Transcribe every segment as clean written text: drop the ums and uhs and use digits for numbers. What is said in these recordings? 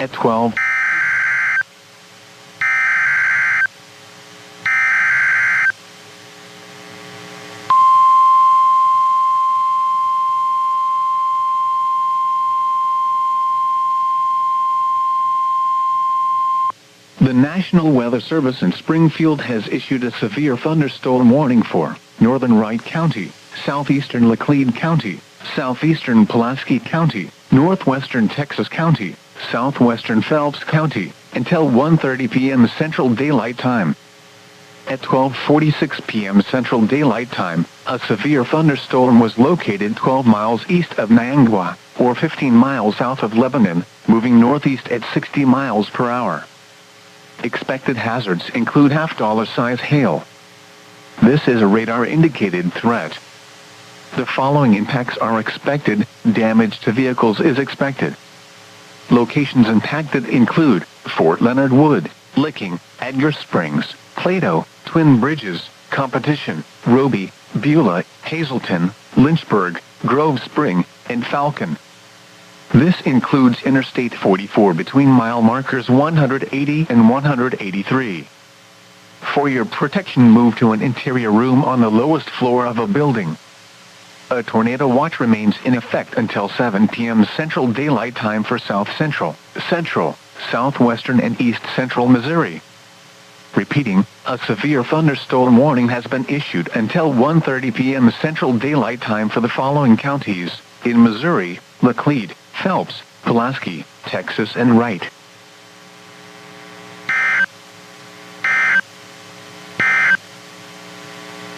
At 12. The National Weather Service in Springfield has issued a severe thunderstorm warning for northern Wright County, southeastern Laclede County, southeastern Pulaski County, northwestern Texas County, southwestern Phelps County, until 1:30 p.m. Central Daylight Time. At 12:46 p.m. Central Daylight Time, a severe thunderstorm was located 12 miles east of Niangua, or 15 miles south of Lebanon, moving northeast at 60 miles per hour. Expected hazards include half-dollar-size hail. This is a radar-indicated threat. The following impacts are expected. Damage to vehicles is expected. Locations impacted include Fort Leonard Wood, Licking, Edgar Springs, Plato, Twin Bridges, Competition, Roby, Beulah, Hazleton, Lynchburg, Grove Spring, and Falcon. This includes Interstate 44 between mile markers 180 and 183. For your protection, move to an interior room on the lowest floor of a building. A tornado watch remains in effect until 7 p.m. Central Daylight Time for South Central, Central, Southwestern and East Central Missouri. Repeating, a severe thunderstorm warning has been issued until 1:30 p.m. Central Daylight Time for the following counties in Missouri: Laclede, Phelps, Pulaski, Texas and Wright.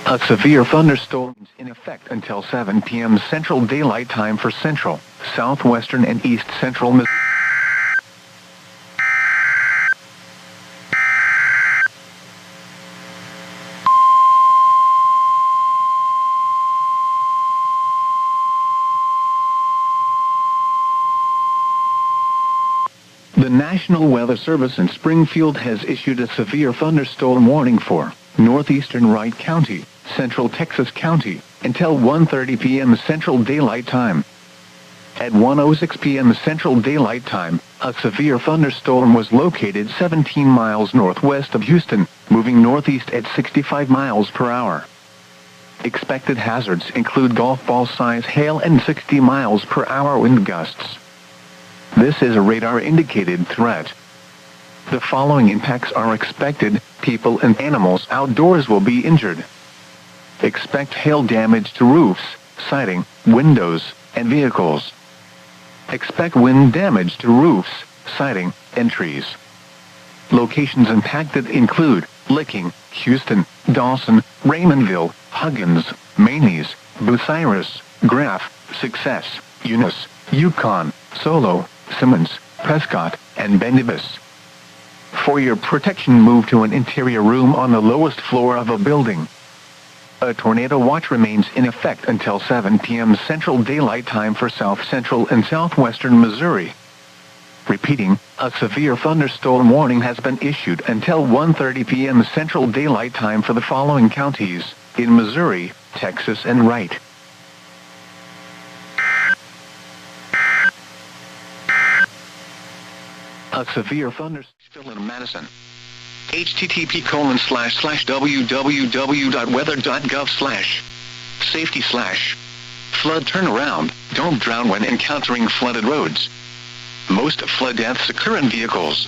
A severe thunderstorm is in effect until 7 p.m. Central Daylight Time for Central, Southwestern and East Central Missouri. The National Weather Service in Springfield has issued a severe thunderstorm warning for northeastern Wright County, central Texas County, until 1:30 p.m. Central Daylight Time. At 1:06 p.m. Central Daylight Time, a severe thunderstorm was located 17 miles northwest of Houston, moving northeast at 65 miles per hour. Expected hazards include golf ball-size hail and 60 miles per hour wind gusts. This is a radar-indicated threat. The following impacts are expected. People and animals outdoors will be injured. Expect hail damage to roofs, siding, windows, and vehicles. Expect wind damage to roofs, siding, and trees. Locations impacted include Licking, Houston, Dawson, Raymondville, Huggins, Manys, Bucyrus, Graff, Success, Eunice, Yukon, Solo, Simmons, Prescott, and Bendivis. For your protection, move to an interior room on the lowest floor of a building. A tornado watch remains in effect until 7 p.m. Central Daylight Time for South Central and Southwestern Missouri. Repeating, a severe thunderstorm warning has been issued until 1:30 p.m. Central Daylight Time for the following counties in Missouri, Texas and Wright. A severe thunderstorm in Madison. http://www.weather.gov/safety/flood turnaround. Don't drown when encountering flooded roads. Most flood deaths occur in vehicles.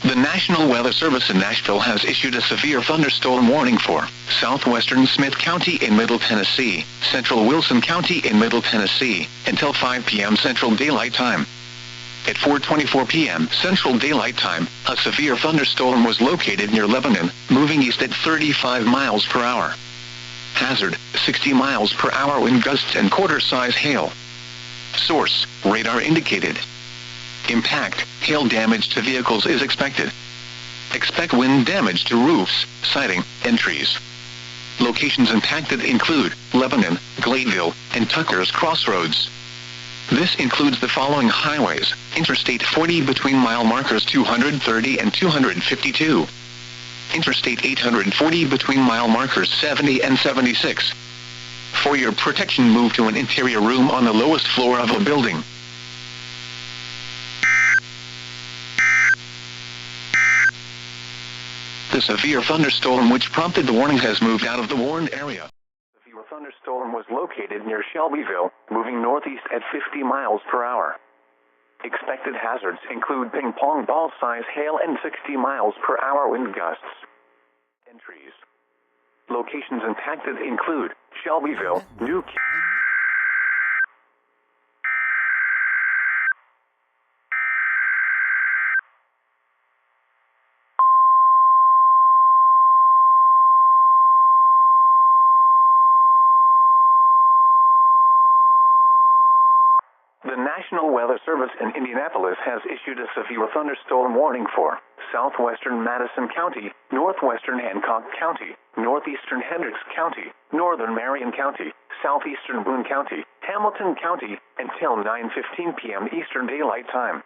The National Weather Service in Nashville has issued a severe thunderstorm warning for southwestern Smith County in Middle Tennessee, central Wilson County in Middle Tennessee, until 5 p.m. Central Daylight Time. At 4:24 p.m. Central Daylight Time, a severe thunderstorm was located near Lebanon, moving east at 35 miles per hour. Hazard, 60 miles per hour wind gusts and quarter-size hail. Source, radar indicated. Impact, hail damage to vehicles is expected. Expect wind damage to roofs, siding, and trees. Locations impacted include Lebanon, Gladeville, and Tucker's Crossroads. This includes the following highways: Interstate 40 between mile markers 230 and 252. Interstate 840 between mile markers 70 and 76. For your protection, move to an interior room on the lowest floor of a building. The severe thunderstorm which prompted the warning has moved out of the warned area. The severe thunderstorm was located near Shelbyville, moving northeast at 50 miles per hour. Expected hazards include ping-pong ball-size hail and 60 miles per hour wind gusts. Entries. Locations impacted include Shelbyville, New The National Weather Service in Indianapolis has issued a severe thunderstorm warning for southwestern Madison County, northwestern Hancock County, northeastern Hendricks County, northern Marion County, southeastern Boone County, Hamilton County, until 9:15 p.m. Eastern Daylight Time.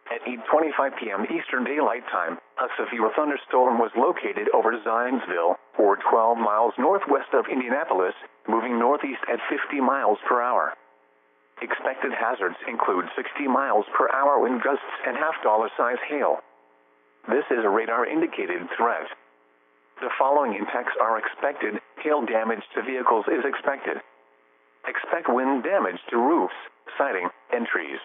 At 8:25 p.m. Eastern Daylight Time, a severe thunderstorm was located over Zionsville, or 12 miles northwest of Indianapolis, moving northeast at 50 miles per hour. Expected hazards include 60 miles per hour wind gusts and half-dollar-size hail. This is a radar-indicated threat. The following impacts are expected. Hail damage to vehicles is expected. Expect wind damage to roofs, siding, and trees.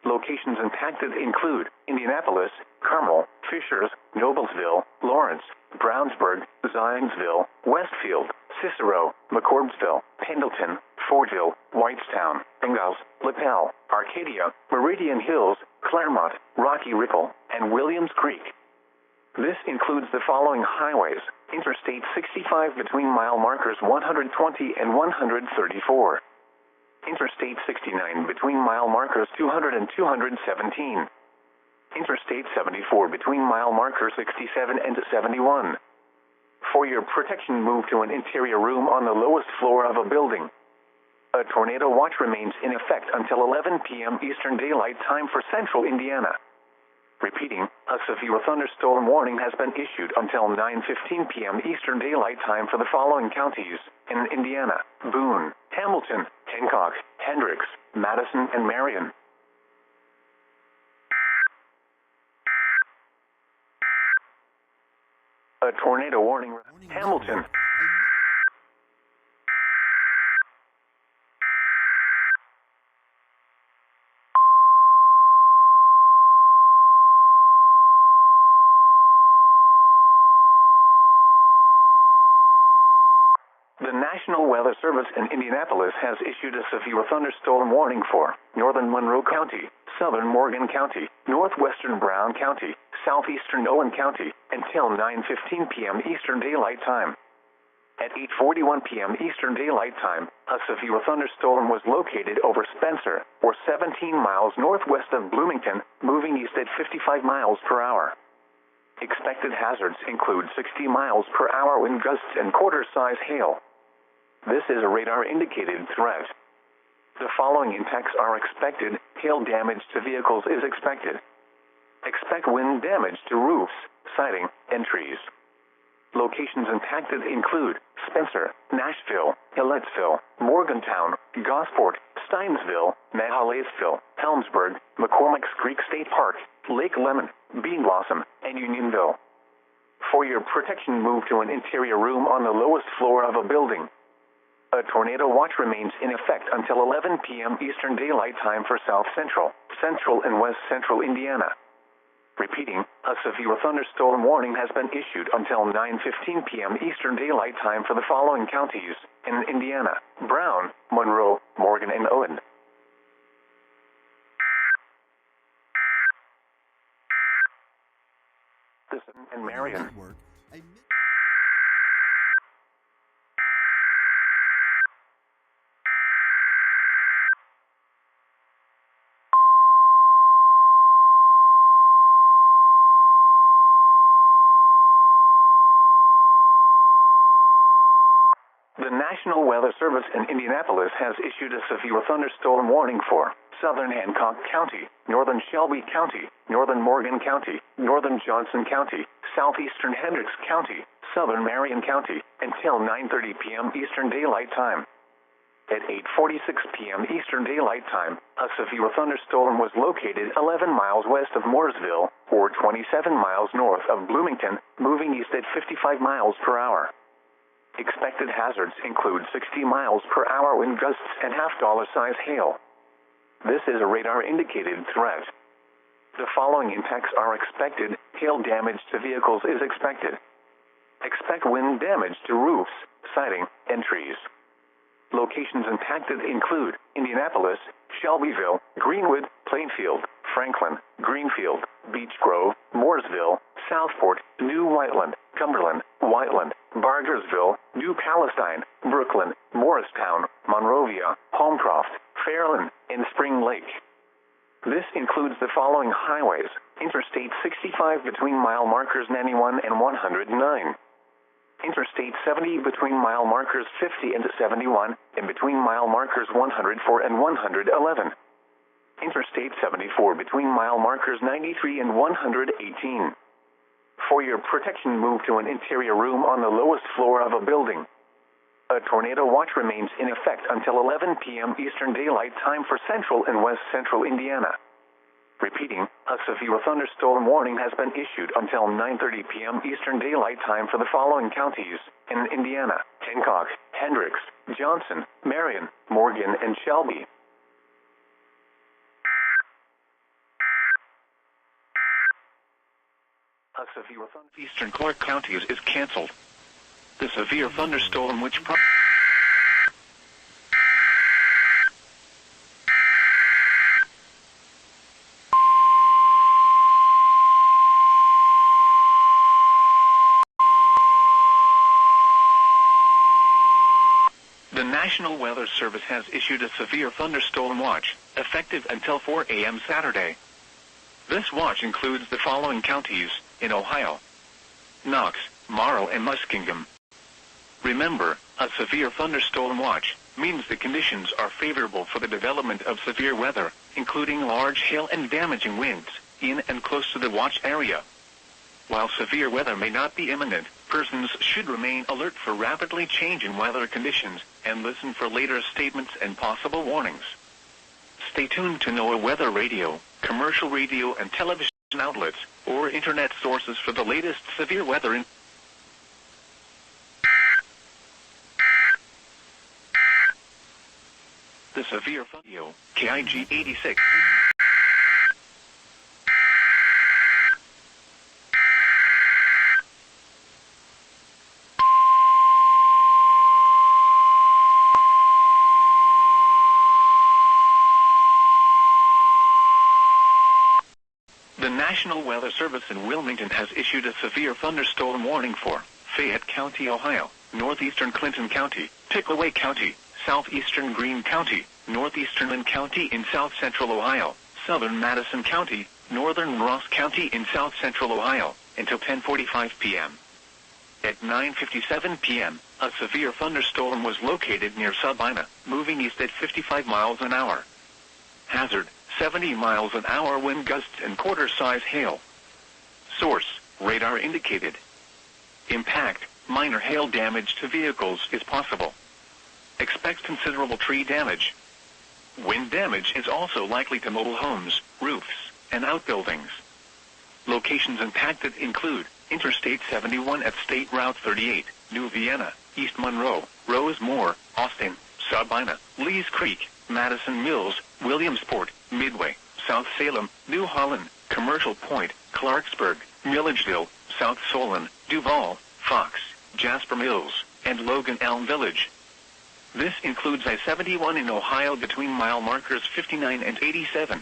Locations impacted include Indianapolis, Carmel, Fishers, Noblesville, Lawrence, Brownsburg, Zionsville, Westfield, Cicero, McCordsville, Pendleton, Fortville, Whitestown, Ingalls, Lapel, Arcadia, Meridian Hills, Claremont, Rocky Ripple, and Williams Creek. This includes the following highways: Interstate 65 between mile markers 120 and 134. Interstate 69 between mile markers 200 and 217. Interstate 74 between mile markers 67 and 71. For your protection, move to an interior room on the lowest floor of a building. A tornado watch remains in effect until 11 p.m. Eastern Daylight Time for central Indiana. Repeating, a severe thunderstorm warning has been issued until 9:15 p.m. Eastern Daylight Time for the following counties in Indiana: Boone, Hamilton, Hancock, Hendricks, Madison, and Marion. A tornado warning. Hamilton. The National Weather Service in Indianapolis has issued a severe thunderstorm warning for northern Monroe County, southern Morgan County, northwestern Brown County, southeastern Owen County, until 9:15 p.m. Eastern Daylight Time. At 8:41 p.m. Eastern Daylight Time, a severe thunderstorm was located over Spencer, or 17 miles northwest of Bloomington, moving east at 55 miles per hour. Expected hazards include 60 miles per hour wind gusts and quarter-size hail. This is a radar-indicated threat. The following impacts are expected. Hail damage to vehicles is expected. Expect wind damage to roofs, siding, and trees. Locations impacted include Spencer, Nashville, Hilletsville, Morgantown, Gosport, Steinsville, Mahalaisville, Helmsburg, McCormick's Creek State Park, Lake Lemon, Bean Blossom, and Unionville. For your protection, move to an interior room on the lowest floor of a building. A tornado watch remains in effect until 11 p.m. Eastern Daylight Time for South Central, Central, and West Central Indiana. Repeating, a severe thunderstorm warning has been issued until 9:15 p.m. Eastern Daylight Time for the following counties in Indiana: Brown, Monroe, Morgan, and Owen. And Marion. The National Weather Service in Indianapolis has issued a severe thunderstorm warning for southern Hancock County, northern Shelby County, northern Morgan County, northern Johnson County, southeastern Hendricks County, southern Marion County, until 9:30 p.m. Eastern Daylight Time. At 8:46 p.m. Eastern Daylight Time, a severe thunderstorm was located 11 miles west of Mooresville, or 27 miles north of Bloomington, moving east at 55 miles per hour. Expected hazards include 60 miles per hour wind gusts and half-dollar-size hail. This is a radar-indicated threat. The following impacts are expected. Hail damage to vehicles is expected. Expect wind damage to roofs, siding, and trees. Locations impacted include Indianapolis, Shelbyville, Greenwood, Plainfield, Franklin, Greenfield, Beech Grove, Mooresville, Southport, New Whiteland, Cumberland, Whiteland, Bargersville, New Palestine, Brooklyn, Morristown, Monrovia, Holmcroft, Fairland, and Spring Lake. This includes the following highways: Interstate 65 between mile markers 91 and 109. Interstate 70 between mile markers 50 and 71, and between mile markers 104 and 111. Interstate 74 between mile markers 93 and 118. For your protection, move to an interior room on the lowest floor of a building. A tornado watch remains in effect until 11 p.m. Eastern Daylight Time for central and west central Indiana. Repeating, a severe thunderstorm warning has been issued until 9:30 p.m. Eastern Daylight Time for the following counties in Indiana: Hancock, Hendricks, Johnson, Marion, Morgan, and Shelby. A severe eastern Clark County is canceled. The severe thunderstorm which The National Weather Service has issued a severe thunderstorm watch, effective until 4 a.m. Saturday. This watch includes the following counties in Ohio: Knox, Morrow, and Muskingum. Remember, a severe thunderstorm watch means the conditions are favorable for the development of severe weather, including large hail and damaging winds, in and close to the watch area. While severe weather may not be imminent, persons should remain alert for rapidly changing weather conditions and listen for later statements and possible warnings. Stay tuned to NOAA weather radio, commercial radio and television outlets, or internet sources for the latest severe weather The severe video, KIG 86. The National Weather Service in Wilmington has issued a severe thunderstorm warning for Fayette County, Ohio, northeastern Clinton County, Pickaway County, southeastern Greene County, northeastern Lynn County in south-central Ohio, southern Madison County, northern Ross County in south-central Ohio, until 10:45 p.m. At 9:57 p.m., a severe thunderstorm was located near Sabina, moving east at 55 miles an hour. Hazard: 70 miles an hour wind gusts and quarter-size hail. Source: radar indicated. Impact: minor hail damage to vehicles is possible. Expect considerable tree damage. Wind damage is also likely to mobile homes, roofs, and outbuildings. Locations impacted include Interstate 71 at State Route 38, New Vienna, East Monroe, Rosemore, Austin, Sabina, Lees Creek, Madison Mills, Williamsport, Midway, South Salem, New Holland, Commercial Point, Clarksburg, Milledgeville, South Solon, Duval, Fox, Jasper Mills, and Logan Elm Village. This includes I-71 in Ohio between mile markers 59 and 87,